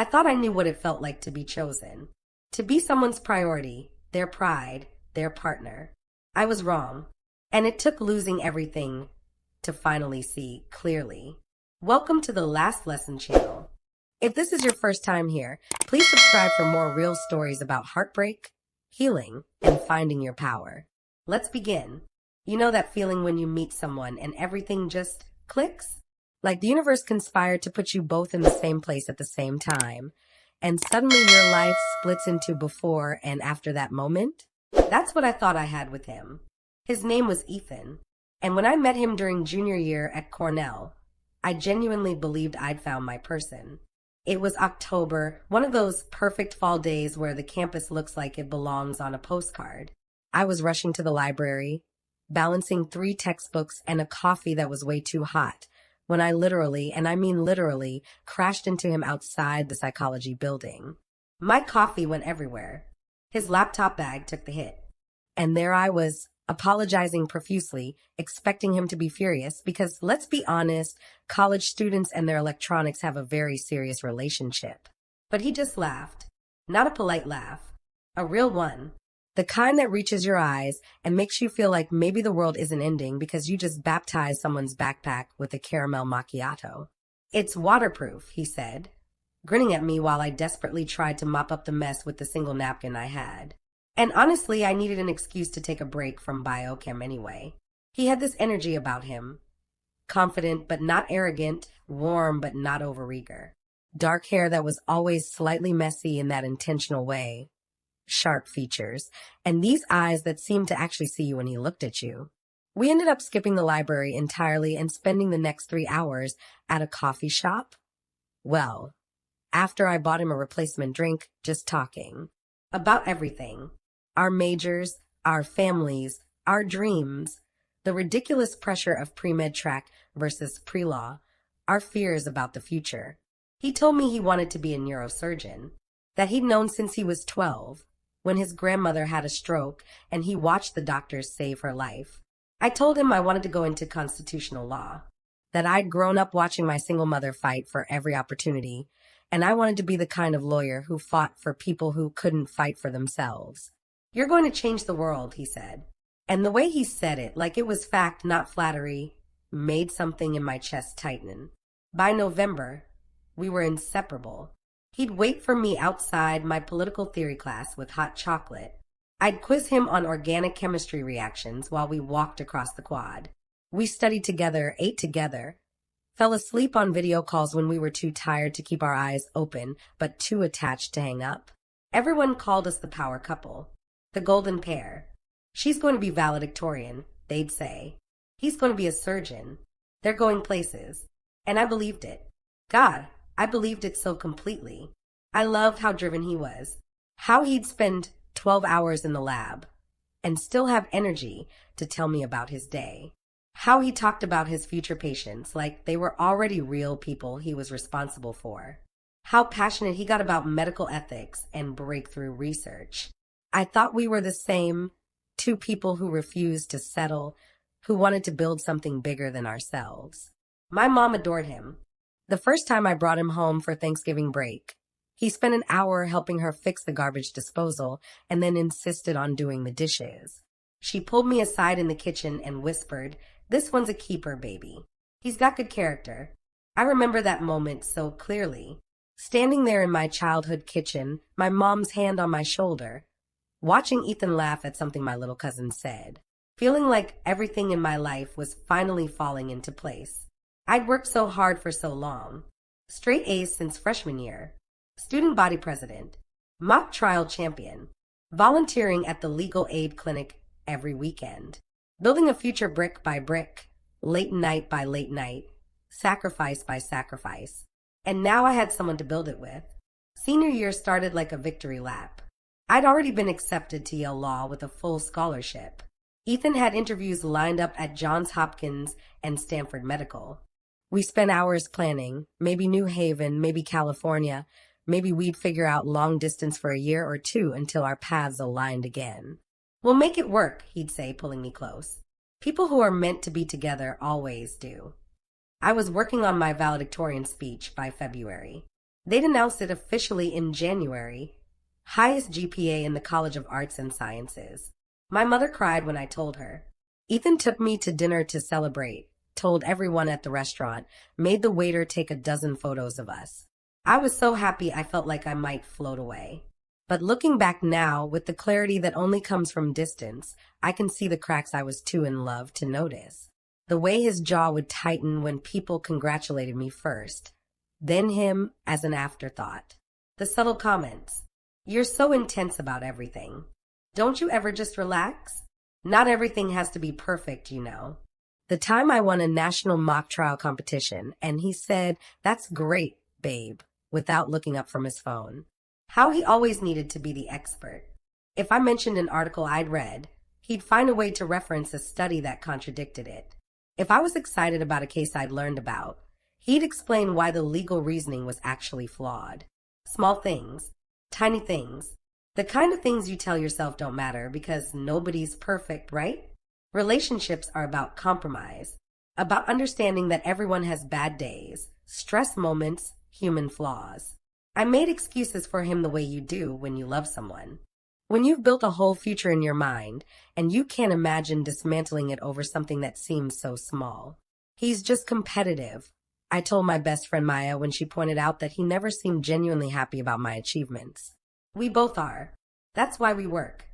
thought I knew what it felt like to be chosen, to be someone's priority, their pride, their partner. I was wrong, and it took losing everything to finally see clearly. Welcome to the Last Lesson channel. If this is your first time here, please subscribe for more real stories about heartbreak, healing, and finding your power. Let's begin. You know that feeling when you meet someone and everything just clicks? Like the universe conspired to put you both in the same place at the same time, and suddenly your life splits into before and after that moment? That's what I thought I had with him. His name was Ethan, and when I met him during junior year at Cornell, I genuinely believed I'd found my person. It was October, one of those perfect fall days where the campus looks like it belongs on a postcard. I was rushing to the library, balancing 3 textbooks and a coffee that was way too hot, when I literally, and I mean literally, crashed into him outside the psychology building. My coffee went everywhere. His laptop bag took the hit. And there I was, apologizing profusely, expecting him to be furious because, let's be honest, college students and their electronics have a very serious relationship. But he just laughed. Not a polite laugh. A real one. The kind that reaches your eyes and makes you feel like maybe the world isn't ending because you just baptized someone's backpack with a caramel macchiato. "It's waterproof," he said, grinning at me while I desperately tried to mop up the mess with the single napkin I had. And honestly, I needed an excuse to take a break from biochem anyway. He had this energy about him. Confident but not arrogant, warm but not overeager. Dark hair that was always slightly messy in that intentional way. Sharp features, and these eyes that seemed to actually see you when he looked at you. We ended up skipping the library entirely and spending the next 3 hours at a coffee shop. Well, after I bought him a replacement drink, just talking. About everything. Our majors, our families, our dreams, the ridiculous pressure of pre-med track versus pre-law, our fears about the future. He told me he wanted to be a neurosurgeon, that he'd known since he was 12, when his grandmother had a stroke and he watched the doctors save her life. I told him I wanted to go into constitutional law, that I'd grown up watching my single mother fight for every opportunity, and I wanted to be the kind of lawyer who fought for people who couldn't fight for themselves. "You're going to change the world," he said. And the way he said it, like it was fact, not flattery, made something in my chest tighten. By November, we were inseparable. He'd wait for me outside my political theory class with hot chocolate. I'd quiz him on organic chemistry reactions while we walked across the quad. We studied together, ate together, fell asleep on video calls when we were too tired to keep our eyes open, but too attached to hang up. Everyone called us the power couple. The golden pair. She's going to be valedictorian, they'd say. He's going to be a surgeon. They're going places. And I believed it. God, I believed it so completely. I loved how driven he was. How he'd spend 12 hours in the lab and still have energy to tell me about his day. How he talked about his future patients like they were already real people he was responsible for. How passionate he got about medical ethics and breakthrough research. I thought we were the same, 2 people who refused to settle, who wanted to build something bigger than ourselves. My mom adored him. The first time I brought him home for Thanksgiving break, he spent an hour helping her fix the garbage disposal and then insisted on doing the dishes. She pulled me aside in the kitchen and whispered, "This one's a keeper, baby. He's got good character." I remember that moment so clearly. Standing there in my childhood kitchen, my mom's hand on my shoulder, watching Ethan laugh at something my little cousin said, feeling like everything in my life was finally falling into place. I'd worked so hard for so long. Straight A's since freshman year. Student body president. Mock trial champion. Volunteering at the legal aid clinic every weekend. Building a future brick by brick. Late night by late night. Sacrifice by sacrifice. And now I had someone to build it with. Senior year started like a victory lap. I'd already been accepted to Yale Law with a full scholarship. Ethan had interviews lined up at Johns Hopkins and Stanford Medical. We spent hours planning, maybe New Haven, maybe California, maybe we'd figure out long distance for a year or 2 until our paths aligned again. "We'll make it work," he'd say, pulling me close. People who are meant to be together always do. I was working on my valedictorian speech by February. They'd announced it officially in January. Highest GPA in the College of Arts and Sciences. My mother cried when I told her. Ethan took me to dinner to celebrate, told everyone at the restaurant, made the waiter take a dozen photos of us. I was so happy I felt like I might float away. But looking back now, with the clarity that only comes from distance, I can see the cracks I was too in love to notice. The way his jaw would tighten when people congratulated me first, then him as an afterthought. The subtle comments. You're so intense about everything. Don't you ever just relax? Not everything has to be perfect, you know. The time I won a national mock trial competition, and he said, "That's great, babe," without looking up from his phone. How he always needed to be the expert. If I mentioned an article I'd read, he'd find a way to reference a study that contradicted it. If I was excited about a case I'd learned about, he'd explain why the legal reasoning was actually flawed. Small things, tiny things, the kind of things you tell yourself don't matter because nobody's perfect, right? Relationships are about compromise, about understanding that everyone has bad days, stress moments, human flaws. I made excuses for him the way you do when you love someone. When you've built a whole future in your mind, and you can't imagine dismantling it over something that seems so small. He's just competitive. I told my best friend Maya when she pointed out that he never seemed genuinely happy about my achievements. We both are. That's why we work.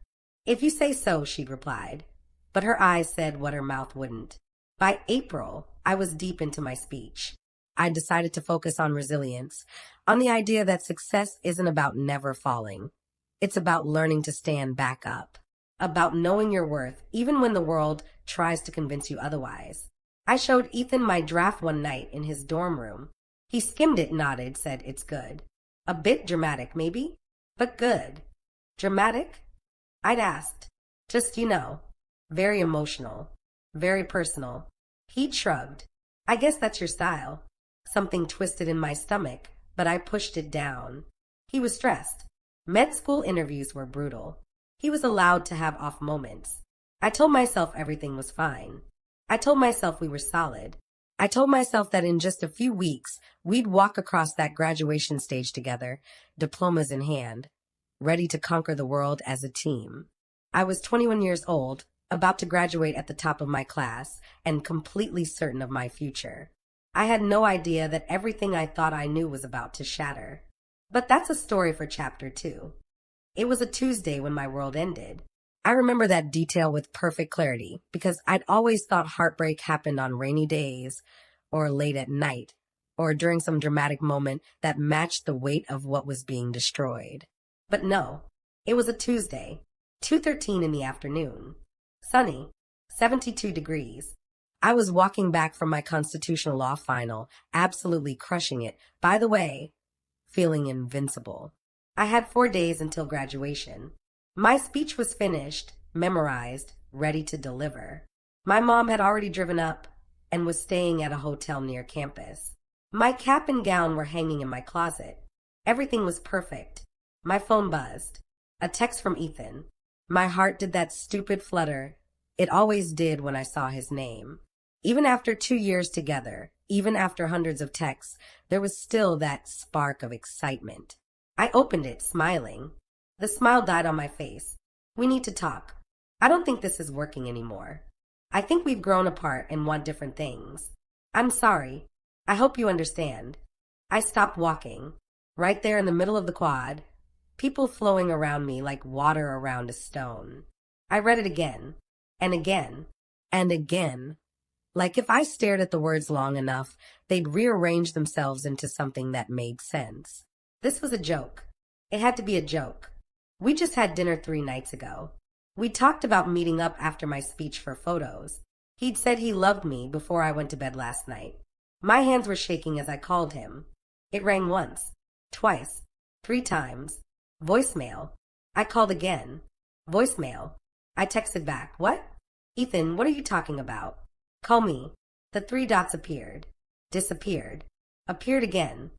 If you say so, she'd replied. But her eyes said what her mouth wouldn't. By April, I was deep into my speech. I decided to focus on resilience, on the idea that success isn't about never falling. It's about learning to stand back up, about knowing your worth even when the world tries to convince you otherwise. I showed Ethan my draft one night in his dorm room. He skimmed it, nodded, said it's good. A bit dramatic, maybe, but good. Dramatic? I'd asked. Just, very emotional, very personal. He'd shrugged. I guess that's your style. Something twisted in my stomach, but I pushed it down. He was stressed. Med school interviews were brutal. He was allowed to have off moments. I told myself everything was fine. I told myself we were solid. I told myself that in just a few weeks, we'd walk across that graduation stage together, diplomas in hand, ready to conquer the world as a team. I was 21 years old, about to graduate at the top of my class, and completely certain of my future. I had no idea that everything I thought I knew was about to shatter. But that's a story for chapter 2. It was a Tuesday when my world ended. I remember that detail with perfect clarity because I'd always thought heartbreak happened on rainy days or late at night or during some dramatic moment that matched the weight of what was being destroyed. But no, it was a Tuesday, 2:13 in the afternoon. Sunny, 72 degrees. I was walking back from my constitutional law final, absolutely crushing it. By the way, feeling invincible. I had 4 days until graduation. My speech was finished, memorized, ready to deliver. My mom had already driven up and was staying at a hotel near campus. My cap and gown were hanging in my closet. Everything was perfect. My phone buzzed. A text from Ethan. My heart did that stupid flutter it always did when I saw his name. Even after 2 years together, even after hundreds of texts, there was still that spark of excitement. I opened it, smiling. The smile died on my face. We need to talk. I don't think this is working anymore. I think we've grown apart and want different things. I'm sorry. I hope you understand. I stopped walking. Right there in the middle of the quad, people flowing around me like water around a stone. I read it again, and again, and again. Like if I stared at the words long enough, they'd rearrange themselves into something that made sense. This was a joke. It had to be a joke. We just had dinner 3 nights ago. We talked about meeting up after my speech for photos. He'd said he loved me before I went to bed last night. My hands were shaking as I called him. It rang once, twice, 3 times. Voicemail. I called again. Voicemail. I texted back. What? Ethan, what are you talking about? Call me. The 3 dots appeared. Disappeared. Appeared again.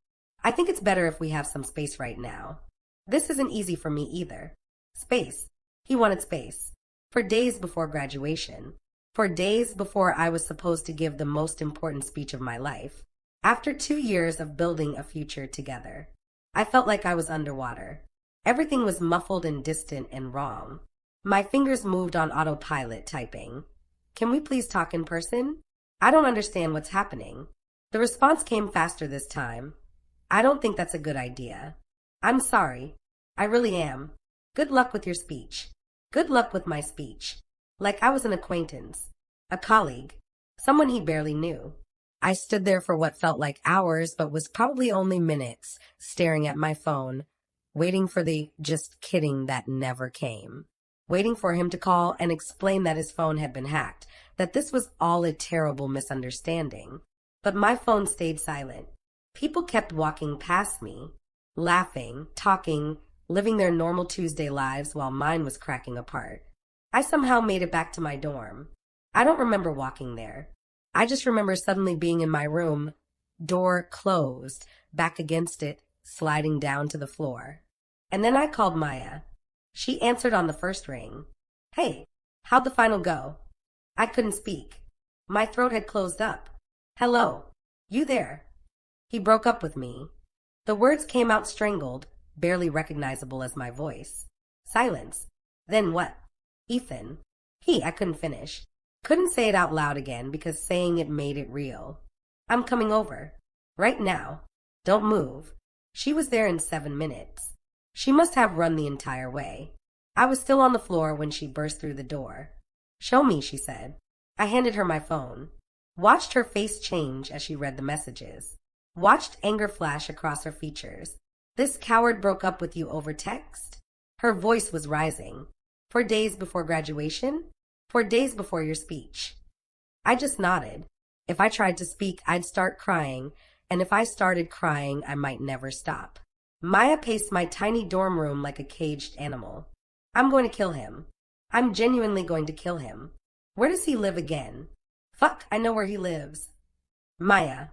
I think it's better if we have some space right now. This isn't easy for me either. Space. He wanted space. For days before graduation. For days before I was supposed to give the most important speech of my life. After 2 years of building a future together. I felt like I was underwater. Everything was muffled and distant and wrong. My fingers moved on autopilot, typing. Can we please talk in person? I don't understand what's happening. The response came faster this time. I don't think that's a good idea. I'm sorry. I really am. Good luck with your speech. Good luck with my speech. Like I was an acquaintance, a colleague, someone he barely knew. I stood there for what felt like hours, but was probably only minutes, staring at my phone, waiting for the just kidding that never came. Waiting for him to call and explain that his phone had been hacked, that this was all a terrible misunderstanding. But my phone stayed silent. People kept walking past me, laughing, talking, living their normal Tuesday lives while mine was cracking apart. I somehow made it back to my dorm. I don't remember walking there. I just remember suddenly being in my room, door closed, back against it, sliding down to the floor. And then I called Maya. She answered on the first ring. Hey, how'd the final go? I couldn't speak. My throat had closed up. Hello, you there? He broke up with me. The words came out strangled, barely recognizable as my voice. Silence. Then what? Ethan. I couldn't finish. Couldn't say it out loud again because saying it made it real. I'm coming over. Right now. Don't move. She was there in 7 minutes. She must have run the entire way. I was still on the floor when she burst through the door. Show me, she said. I handed her my phone. Watched her face change as she read the messages. Watched anger flash across her features. This coward broke up with you over text? Her voice was rising. 4 days before graduation? 4 days before your speech. I just nodded. If I tried to speak, I'd start crying, and if I started crying, I might never stop. Maya paced my tiny dorm room like a caged animal. I'm going to kill him. I'm genuinely going to kill him. Where does he live again? Fuck, I know where he lives. Maya.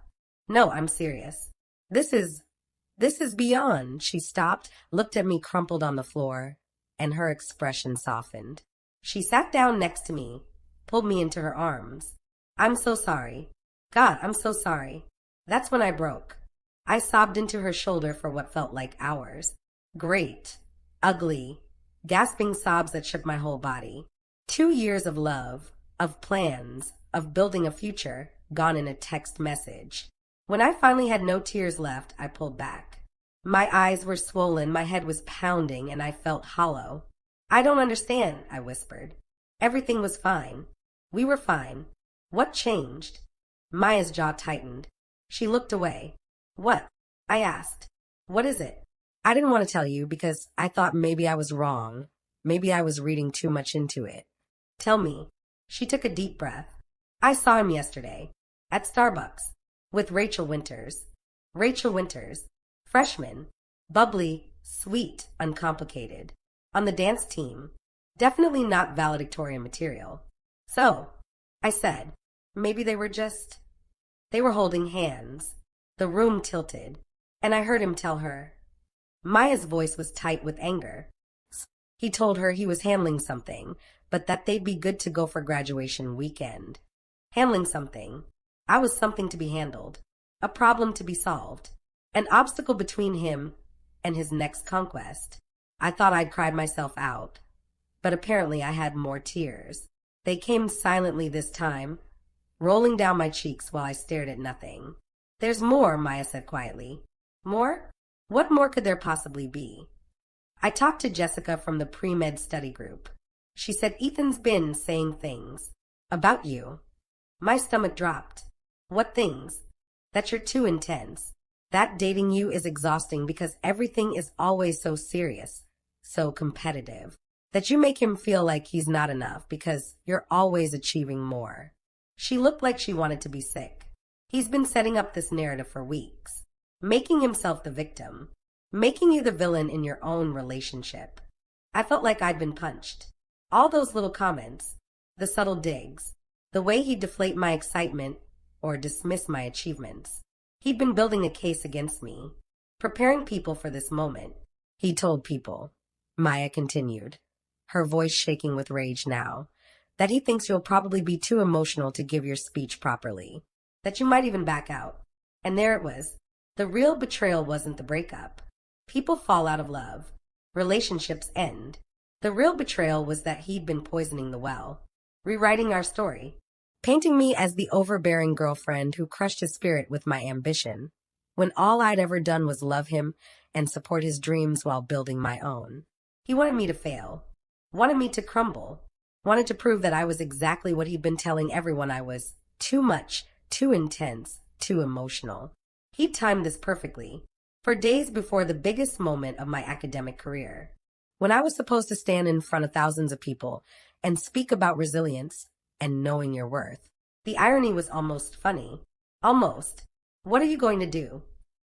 No, I'm serious. This is beyond. She stopped, looked at me crumpled on the floor, and her expression softened. She sat down next to me, pulled me into her arms. I'm so sorry. God, I'm so sorry. That's when I broke. I sobbed into her shoulder for what felt like hours. Great, ugly, gasping sobs that shook my whole body. 2 years of love, of plans, of building a future, gone in a text message. When I finally had no tears left, I pulled back. My eyes were swollen, my head was pounding, and I felt hollow. I don't understand, I whispered. Everything was fine. We were fine. What changed? Maya's jaw tightened. She looked away. What? I asked. What is it? I didn't want to tell you because I thought maybe I was wrong. Maybe I was reading too much into it. Tell me. She took a deep breath. I saw him yesterday. At Starbucks. With Rachel Winters. Rachel Winters. Freshman. Bubbly, sweet, uncomplicated. On the dance team. Definitely not valedictorian material. So, I said, maybe they were holding hands. The room tilted, and I heard him tell her. Maya's voice was tight with anger. He told her he was handling something, but that they'd be good to go for graduation weekend. Handling something. I was something to be handled. A problem to be solved. An obstacle between him and his next conquest. I thought I'd cried myself out, but apparently I had more tears. They came silently this time, rolling down my cheeks while I stared at nothing. There's more, Maya said quietly. More? What more could there possibly be? I talked to Jessica from the pre-med study group. She said Ethan's been saying things. About you. My stomach dropped. What things? That you're too intense. That dating you is exhausting because everything is always so serious, so competitive. That you make him feel like he's not enough because you're always achieving more. She looked like she wanted to be sick. He's been setting up this narrative for weeks, making himself the victim, making you the villain in your own relationship. I felt like I'd been punched. All those little comments, the subtle digs, the way he'd deflate my excitement or dismiss my achievements. He'd been building a case against me, preparing people for this moment. He told people, Maya continued, her voice shaking with rage now, that he thinks you'll probably be too emotional to give your speech properly, that you might even back out. And there it was. The real betrayal wasn't the breakup. People fall out of love. Relationships end. The real betrayal was that he'd been poisoning the well, rewriting our story, painting me as the overbearing girlfriend who crushed his spirit with my ambition, when all I'd ever done was love him and support his dreams while building my own. He wanted me to fail, wanted me to crumble, wanted to prove that I was exactly what he'd been telling everyone I was: too much, too intense, too emotional. He timed this perfectly, for days before the biggest moment of my academic career, when I was supposed to stand in front of thousands of people and speak about resilience and knowing your worth. The irony was almost funny. Almost. What are you going to do?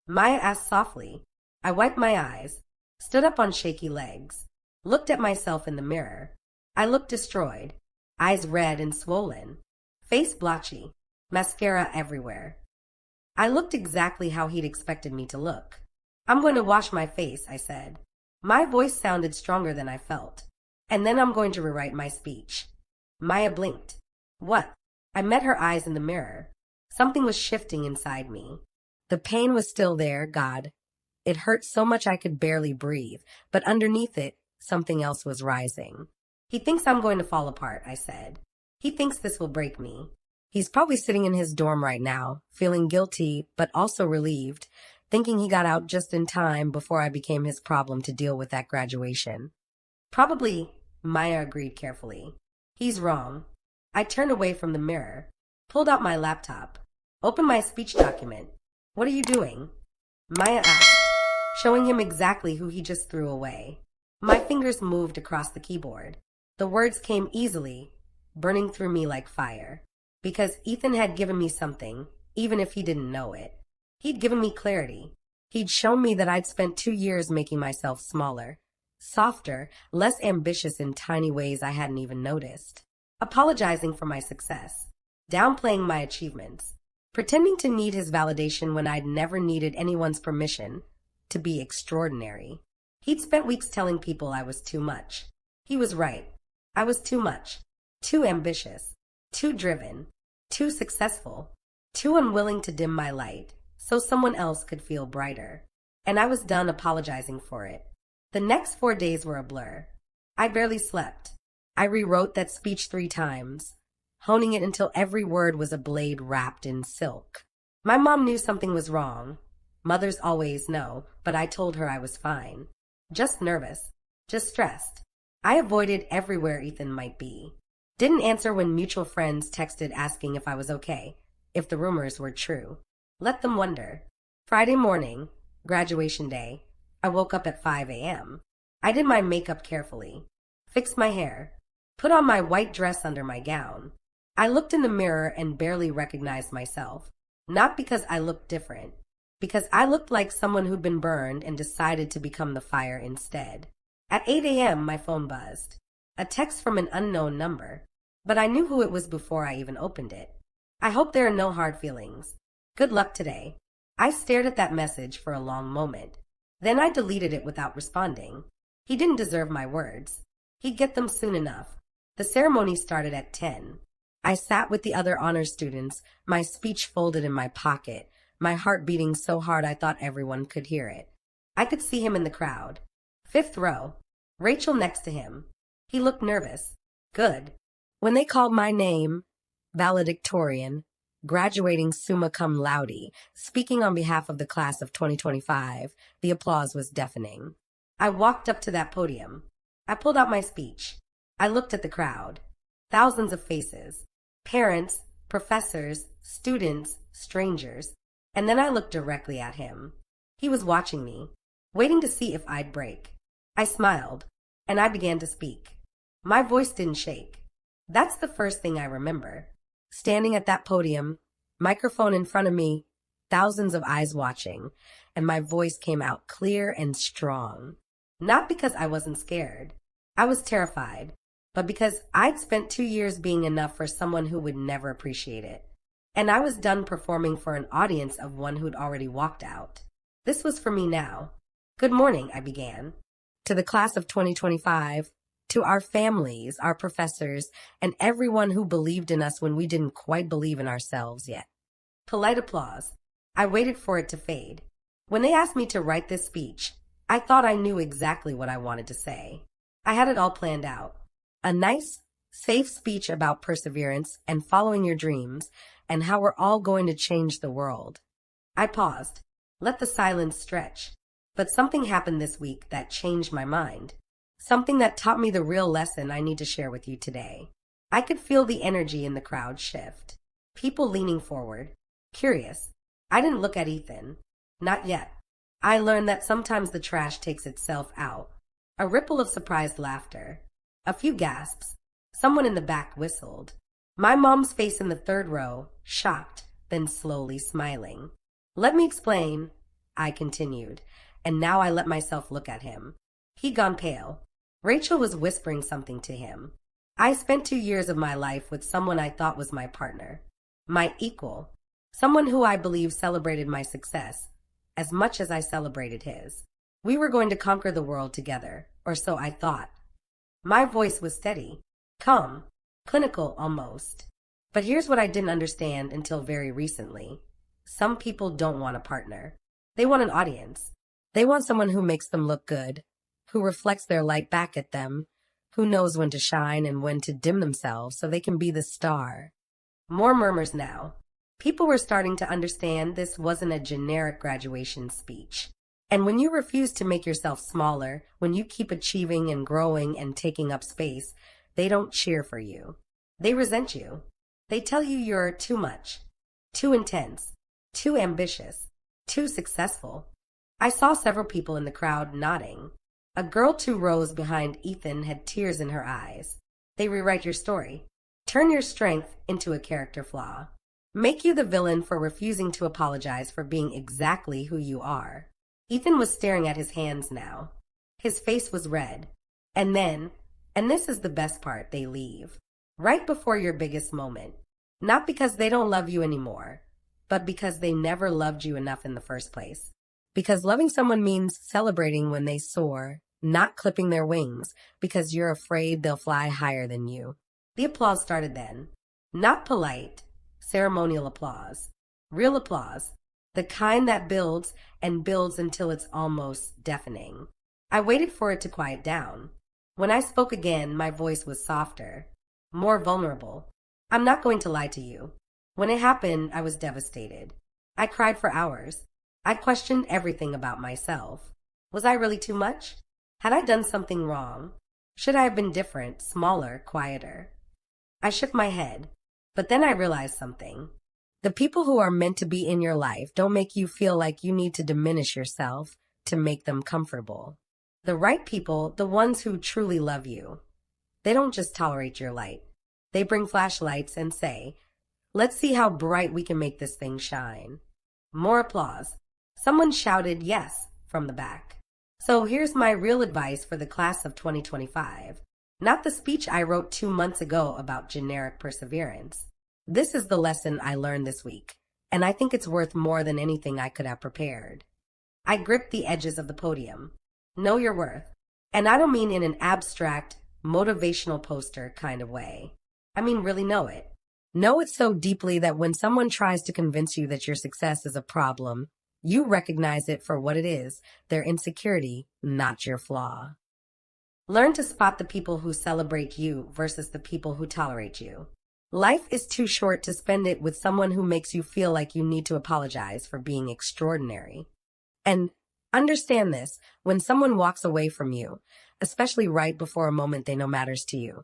Maya asked softly. I wiped my eyes, stood up on shaky legs, looked at myself in the mirror. I looked destroyed, eyes red and swollen, face blotchy, mascara everywhere. I looked exactly how he'd expected me to look. I'm going to wash my face, I said. My voice sounded stronger than I felt. And then I'm going to rewrite my speech. Maya blinked. What? I met her eyes in the mirror. Something was shifting inside me. The pain was still there, God. It hurt so much I could barely breathe, but underneath it, something else was rising. He thinks I'm going to fall apart, I said. He thinks this will break me. He's probably sitting in his dorm right now, feeling guilty, but also relieved, thinking he got out just in time before I became his problem to deal with at graduation. Probably, Maya agreed carefully. He's wrong. I turned away from the mirror, pulled out my laptop, opened my speech document. What are you doing? Maya asked, showing him exactly who he just threw away. My fingers moved across the keyboard. The words came easily, burning through me like fire. Because Ethan had given me something, even if he didn't know it. He'd given me clarity. He'd shown me that I'd spent 2 years making myself smaller, softer, less ambitious in tiny ways I hadn't even noticed. Apologizing for my success, downplaying my achievements, pretending to need his validation when I'd never needed anyone's permission to be extraordinary. He'd spent weeks telling people I was too much. He was right. I was too much, too ambitious, too driven, too successful, too unwilling to dim my light so someone else could feel brighter. And I was done apologizing for it. The next 4 days were a blur. I barely slept. I rewrote that speech 3 times, honing it until every word was a blade wrapped in silk. My mom knew something was wrong. Mothers always know, but I told her I was fine. Just nervous, just stressed. I avoided everywhere Ethan might be. Didn't answer when mutual friends texted asking if I was okay, if the rumors were true. Let them wonder. Friday morning, graduation day, I woke up at 5 a.m. I did my makeup carefully, fixed my hair, put on my white dress under my gown. I looked in the mirror and barely recognized myself. Not because I looked different, because I looked like someone who'd been burned and decided to become the fire instead. At 8 a.m., my phone buzzed. A text from an unknown number. But I knew who it was before I even opened it. I hope there are no hard feelings. Good luck today. I stared at that message for a long moment. Then I deleted it without responding. He didn't deserve my words. He'd get them soon enough. The ceremony started at 10. I sat with the other honors students, my speech folded in my pocket, my heart beating so hard I thought everyone could hear it. I could see him in the crowd. 5th row. Rachel next to him. He looked nervous. Good. When they called my name, valedictorian, graduating summa cum laude, speaking on behalf of the class of 2025, the applause was deafening. I walked up to that podium. I pulled out my speech. I looked at the crowd. Thousands of faces. Parents, professors, students, strangers. And then I looked directly at him. He was watching me, waiting to see if I'd break. I smiled, and I began to speak. My voice didn't shake. That's the first thing I remember. Standing at that podium, microphone in front of me, thousands of eyes watching, and my voice came out clear and strong. Not because I wasn't scared. I was terrified, but because I'd spent 2 years being enough for someone who would never appreciate it. And I was done performing for an audience of one who'd already walked out. This was for me now. Good morning, I began. To the class of 2025, to our families, our professors, and everyone who believed in us when we didn't quite believe in ourselves yet. Polite applause. I waited for it to fade. When they asked me to write this speech, I thought I knew exactly what I wanted to say. I had it all planned out. A nice, safe speech about perseverance and following your dreams and how we're all going to change the world. I paused, let the silence stretch. But something happened this week that changed my mind. Something that taught me the real lesson I need to share with you today. I could feel the energy in the crowd shift. People leaning forward, curious. I didn't look at Ethan. Not yet. I learned that sometimes the trash takes itself out. A ripple of surprised laughter. A few gasps. Someone in the back whistled. My mom's face in the third row, shocked, then slowly smiling. Let me explain, I continued, and now I let myself look at him. He'd gone pale. Rachel was whispering something to him. I spent 2 years of my life with someone I thought was my partner, my equal, someone who I believe celebrated my success as much as I celebrated his. We were going to conquer the world together, or so I thought. My voice was steady, calm, clinical almost. But here's what I didn't understand until very recently. Some people don't want a partner. They want an audience. They want someone who makes them look good, who reflects their light back at them, who knows when to shine and when to dim themselves so they can be the star. More murmurs now. People were starting to understand this wasn't a generic graduation speech. And when you refuse to make yourself smaller, when you keep achieving and growing and taking up space, they don't cheer for you. They resent you. They tell you you're too much, too intense, too ambitious, too successful. I saw several people in the crowd nodding. A girl 2 rows behind Ethan had tears in her eyes. They rewrite your story. Turn your strength into a character flaw. Make you the villain for refusing to apologize for being exactly who you are. Ethan was staring at his hands now. His face was red. And then, and this is the best part, they leave. Right before your biggest moment. Not because they don't love you anymore, but because they never loved you enough in the first place. Because loving someone means celebrating when they soar, not clipping their wings, because you're afraid they'll fly higher than you. The applause started then. Not polite, ceremonial applause. Real applause. The kind that builds and builds until it's almost deafening. I waited for it to quiet down. When I spoke again, my voice was softer, more vulnerable. I'm not going to lie to you. When it happened, I was devastated. I cried for hours. I questioned everything about myself. Was I really too much? Had I done something wrong? Should I have been different, smaller, quieter? I shook my head, but then I realized something. The people who are meant to be in your life don't make you feel like you need to diminish yourself to make them comfortable. The right people, the ones who truly love you, they don't just tolerate your light. They bring flashlights and say, let's see how bright we can make this thing shine. More applause. Someone shouted yes from the back. So here's my real advice for the class of 2025. Not the speech I wrote 2 months ago about generic perseverance. This is the lesson I learned this week, and I think it's worth more than anything I could have prepared. I gripped the edges of the podium. Know your worth. And I don't mean in an abstract, motivational poster kind of way. I mean really know it. Know it so deeply that when someone tries to convince you that your success is a problem, you recognize it for what it is, their insecurity, not your flaw. Learn to spot the people who celebrate you versus the people who tolerate you. Life is too short to spend it with someone who makes you feel like you need to apologize for being extraordinary. And understand this, when someone walks away from you, especially right before a moment they know matters to you,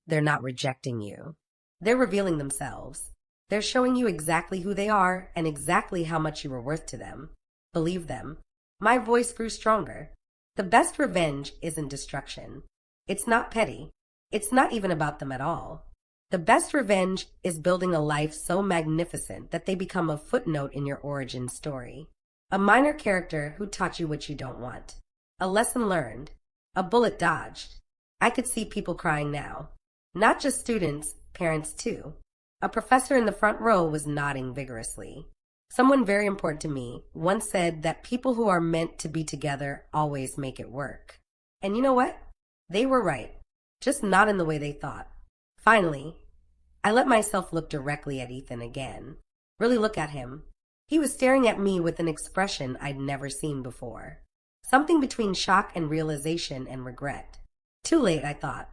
they're not rejecting you. They're revealing themselves. They're showing you exactly who they are and exactly how much you were worth to them. Believe them. My voice grew stronger. The best revenge isn't destruction. It's not petty. It's not even about them at all. The best revenge is building a life so magnificent that they become a footnote in your origin story. A minor character who taught you what you don't want. A lesson learned. A bullet dodged. I could see people crying now. Not just students, parents too. A professor in the front row was nodding vigorously. Someone very important to me once said that people who are meant to be together always make it work. And you know what? They were right, just not in the way they thought. Finally, I let myself look directly at Ethan again. Really look at him. He was staring at me with an expression I'd never seen before. Something between shock and realization and regret. Too late, I thought.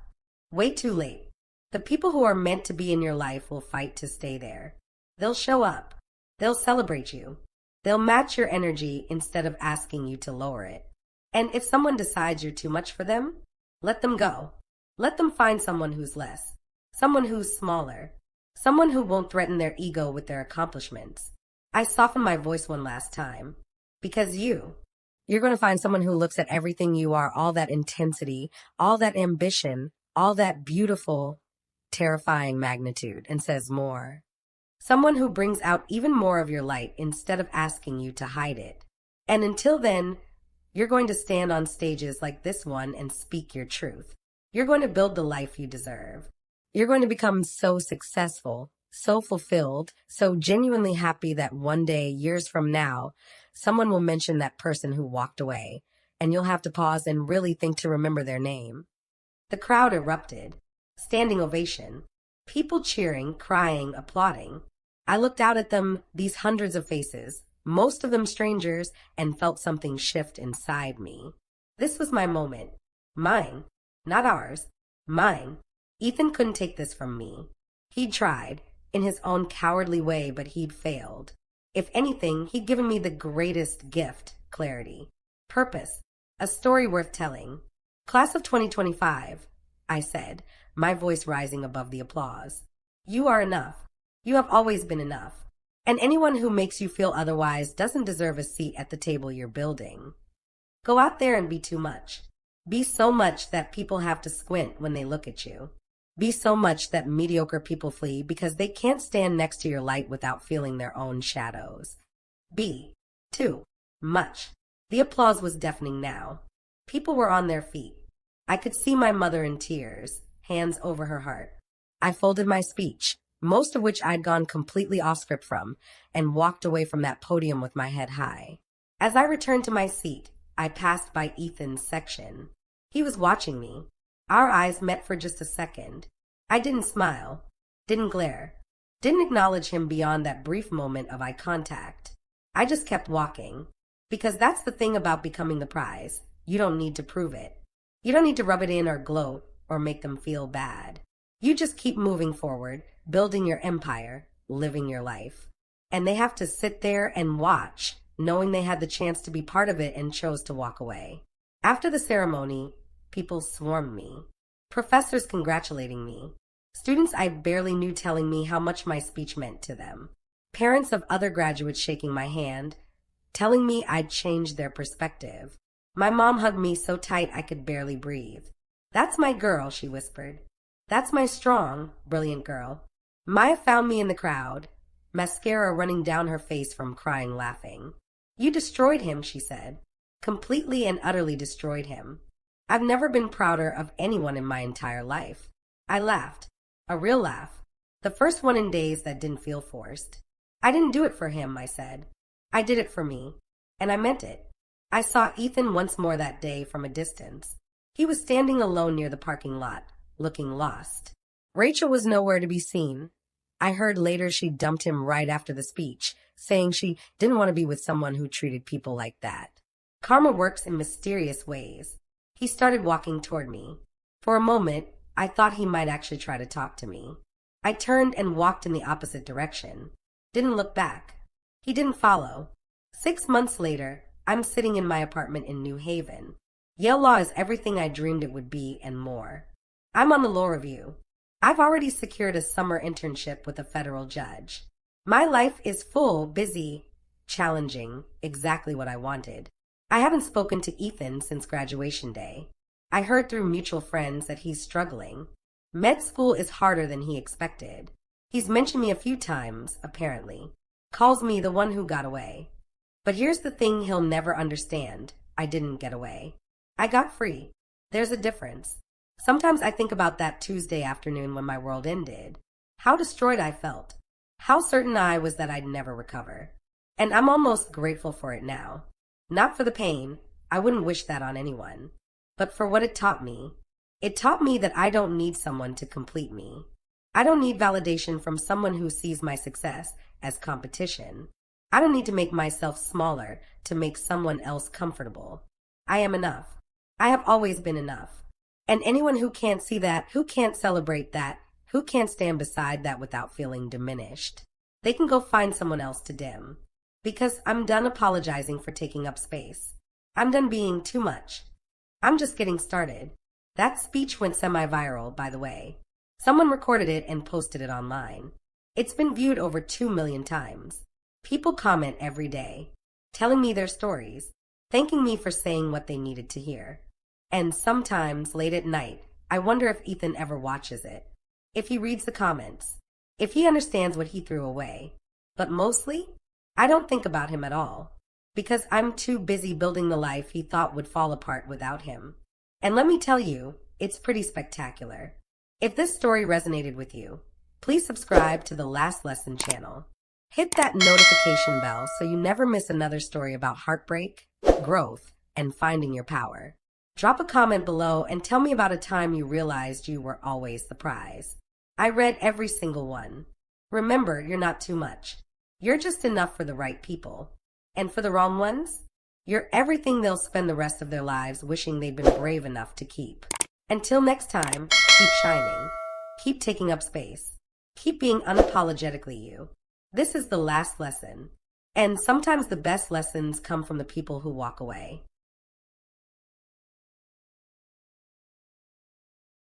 Way too late. The people who are meant to be in your life will fight to stay there. They'll show up. They'll celebrate you. They'll match your energy instead of asking you to lower it. And if someone decides you're too much for them, let them go. Let them find someone who's less, someone who's smaller, someone who won't threaten their ego with their accomplishments. I softened my voice one last time. Because you're going to find someone who looks at everything you are, all that intensity, all that ambition, all that beautiful, terrifying magnitude, and says more. Someone who brings out even more of your light instead of asking you to hide it. And until then, you're going to stand on stages like this one and speak your truth. You're going to build the life you deserve. You're going to become so successful, so fulfilled, so genuinely happy that one day, years from now, someone will mention that person who walked away, and you'll have to pause and really think to remember their name. The crowd erupted. Standing ovation. People cheering, crying, applauding. I looked out at them, these hundreds of faces, most of them strangers, and felt something shift inside me. This was my moment. Mine. Not ours. Mine. Ethan couldn't take this from me. He'd tried, in his own cowardly way, but he'd failed. If anything, he'd given me the greatest gift, clarity. Purpose. A story worth telling. Class of 2025, I said, my voice rising above the applause. You are enough. You have always been enough. And anyone who makes you feel otherwise doesn't deserve a seat at the table you're building. Go out there and be too much. Be so much that people have to squint when they look at you. Be so much that mediocre people flee because they can't stand next to your light without feeling their own shadows. Be too much. The applause was deafening now. People were on their feet. I could see my mother in tears, hands over her heart. I folded my speech, most of which I'd gone completely off script from, and walked away from that podium with my head high. As I returned to my seat, I passed by Ethan's section. He was watching me. Our eyes met for just a second. I didn't smile, didn't glare, didn't acknowledge him beyond that brief moment of eye contact. I just kept walking. Because that's the thing about becoming the prize. You don't need to prove it. You don't need to rub it in or gloat or make them feel bad. You just keep moving forward, building your empire, living your life. And they have to sit there and watch, knowing they had the chance to be part of it and chose to walk away. After the ceremony, people swarmed me. Professors congratulating me. Students I barely knew telling me how much my speech meant to them. Parents of other graduates shaking my hand, telling me I'd changed their perspective. My mom hugged me so tight I could barely breathe. That's my girl, she whispered. That's my strong, brilliant girl. Maya found me in the crowd, mascara running down her face from crying laughing. You destroyed him, she said. Completely and utterly destroyed him. I've never been prouder of anyone in my entire life. I laughed. A real laugh. The first one in days that didn't feel forced. I didn't do it for him, I said. I did it for me. And I meant it. I saw Ethan once more that day from a distance. He was standing alone near the parking lot, looking lost. Rachel was nowhere to be seen. I heard later she dumped him right after the speech, saying she didn't want to be with someone who treated people like that. Karma works in mysterious ways. He started walking toward me. For a moment, I thought he might actually try to talk to me. I turned and walked in the opposite direction. Didn't look back. He didn't follow. 6 months later, I'm sitting in my apartment in New Haven. Yale Law is everything I dreamed it would be and more. I'm on the law review. I've already secured a summer internship with a federal judge. My life is full, busy, challenging, exactly what I wanted. I haven't spoken to Ethan since graduation day. I heard through mutual friends that he's struggling. Med school is harder than he expected. He's mentioned me a few times, apparently. Calls me the one who got away. But here's the thing he'll never understand. I didn't get away. I got free. There's a difference. Sometimes I think about that Tuesday afternoon when my world ended. How destroyed I felt. How certain I was that I'd never recover. And I'm almost grateful for it now. Not for the pain. I wouldn't wish that on anyone. But for what it taught me. It taught me that I don't need someone to complete me. I don't need validation from someone who sees my success as competition. I don't need to make myself smaller to make someone else comfortable. I am enough. I have always been enough. And anyone who can't see that, who can't celebrate that, who can't stand beside that without feeling diminished, they can go find someone else to dim. Because I'm done apologizing for taking up space. I'm done being too much. I'm just getting started. That speech went semi-viral, by the way. Someone recorded it and posted it online. It's been viewed over 2 million times. People comment every day, telling me their stories, thanking me for saying what they needed to hear. And sometimes, late at night, I wonder if Ethan ever watches it, if he reads the comments, if he understands what he threw away. But mostly, I don't think about him at all, because I'm too busy building the life he thought would fall apart without him. And let me tell you, it's pretty spectacular. If this story resonated with you, please subscribe to the Last Lesson channel. Hit that notification bell so you never miss another story about heartbreak, growth, and finding your power. Drop a comment below and tell me about a time you realized you were always the prize. I read every single one. Remember, you're not too much. You're just enough for the right people. And for the wrong ones, you're everything they'll spend the rest of their lives wishing they'd been brave enough to keep. Until next time, keep shining. Keep taking up space. Keep being unapologetically you. This is the last lesson. And sometimes the best lessons come from the people who walk away.